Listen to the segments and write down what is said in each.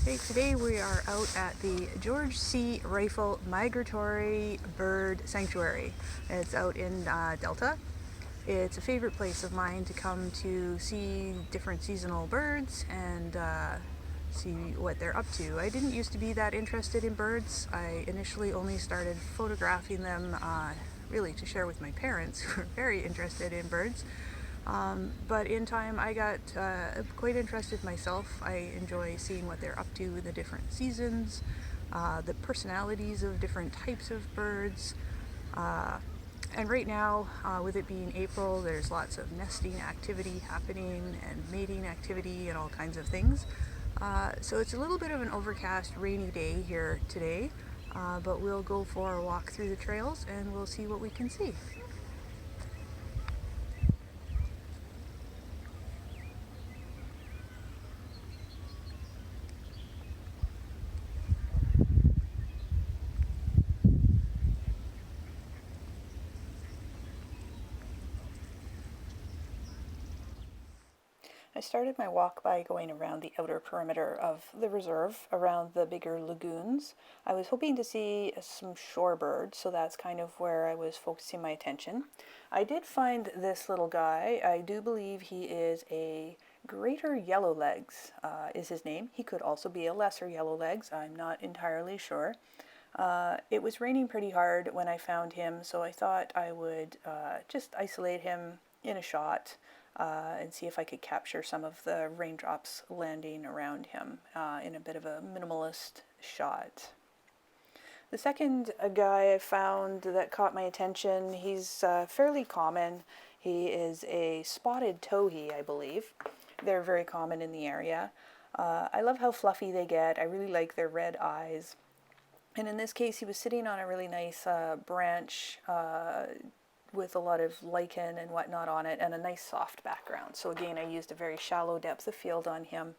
Okay, today we are out at the George C. Riefel Migratory Bird Sanctuary. It's out in Delta. It's a favorite place of mine to come to see different seasonal birds and see what they're up to. I didn't used to be that interested in birds. I initially only started photographing them really to share with my parents, who were very interested in birds. But in time, I got quite interested myself. I enjoy seeing what they're up to in the different seasons, the personalities of different types of birds. And right now, with it being April, there's lots of nesting activity happening and mating activity and all kinds of things. So it's a little bit of an overcast, rainy day here today, but we'll go for a walk through the trails and we'll see what we can see. I started my walk by going around the outer perimeter of the reserve, around the bigger lagoons. I was hoping to see some shorebirds, so that's kind of where I was focusing my attention. I did find this little guy. I do believe he is a greater yellowlegs is his name. He could also be a lesser yellowlegs. I'm not entirely sure. It was raining pretty hard when I found him, so I thought I would just isolate him in a shot and see if I could capture some of the raindrops landing around him in a bit of a minimalist shot. The second guy I found that caught my attention, he's fairly common. He is a spotted towhee, I believe. They're very common in the area. I love how fluffy they get. I really like their red eyes. And in this case, he was sitting on a really nice branch with a lot of lichen and whatnot on it and a nice soft background. So again, I used a very shallow depth of field on him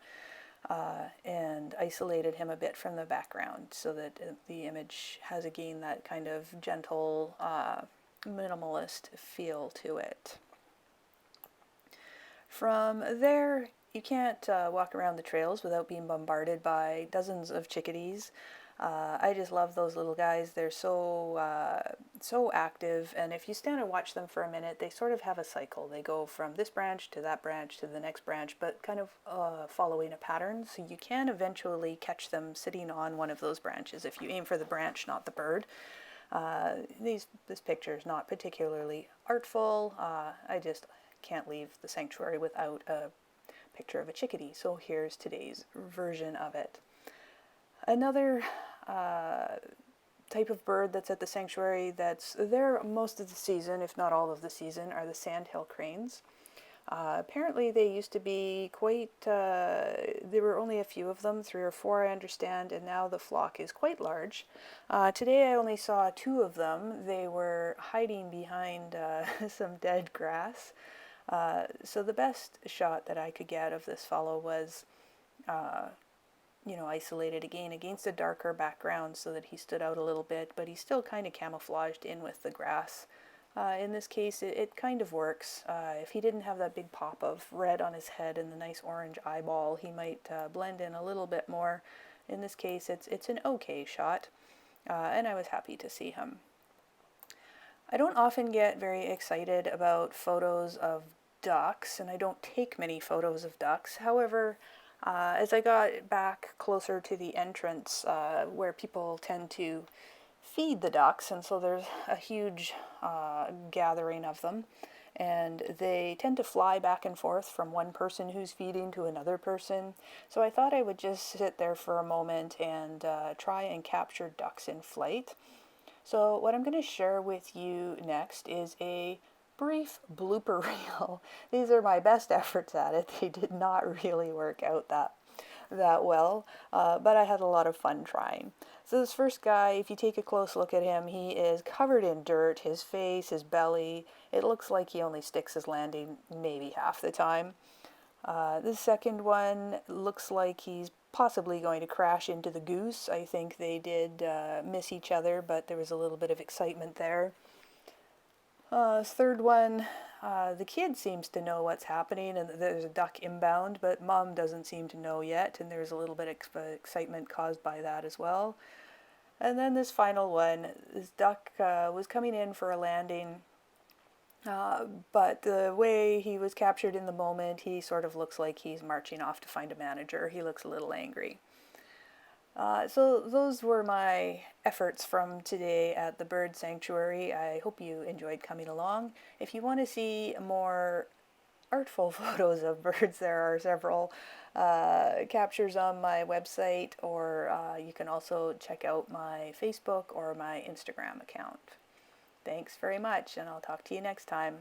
and isolated him a bit from the background so that the image has again that kind of gentle, minimalist feel to it. From there, you can't walk around the trails without being bombarded by dozens of chickadees. I just love those little guys. They're so active, and if you stand and watch them for a minute, they sort of have a cycle. They go from this branch to that branch to the next branch, but kind of following a pattern, so you can eventually catch them sitting on one of those branches if you aim for the branch, not the bird. This picture is not particularly artful. I just can't leave the sanctuary without a picture of a chickadee, so here's today's version of it. Another type of bird that's at the sanctuary that's there most of the season, if not all of the season, are the Sandhill cranes. Apparently they used to be quite, there were only a few of them, 3 or 4 I understand, and now the flock is quite large. Today I only saw 2 of them. They were hiding behind some dead grass. So the best shot that I could get of this fellow was isolated again against a darker background so that he stood out a little bit, but he's still kind of camouflaged in with the grass. In this case, it kind of works. If he didn't have that big pop of red on his head and the nice orange eyeball, he might blend in a little bit more. In this case, it's an okay shot, and I was happy to see him. I don't often get very excited about photos of ducks, and I don't take many photos of ducks. However, as I got back closer to the entrance where people tend to feed the ducks, and so there's a huge gathering of them, and they tend to fly back and forth from one person who's feeding to another person. So I thought I would just sit there for a moment and try and capture ducks in flight. So what I'm going to share with you next is a brief blooper reel. These are my best efforts at it. They did not really work out that well, but I had a lot of fun trying. So this first guy, if you take a close look at him, he is covered in dirt. His face, his belly, it looks like he only sticks his landing maybe half the time. The second one looks like he's possibly going to crash into the goose. I think they did miss each other, but there was a little bit of excitement there. Third one, The kid seems to know what's happening and that there's a duck inbound, but mom doesn't seem to know yet, and there's a little bit of excitement caused by that as well. And then this final one, this duck was coming in for a landing, but the way he was captured in the moment, he sort of looks like he's marching off to find a manager. He looks a little angry. So those were my efforts from today at the bird sanctuary. I hope you enjoyed coming along. If you want to see more artful photos of birds, there are several captures on my website, or you can also check out my Facebook or my Instagram account. Thanks very much, and I'll talk to you next time.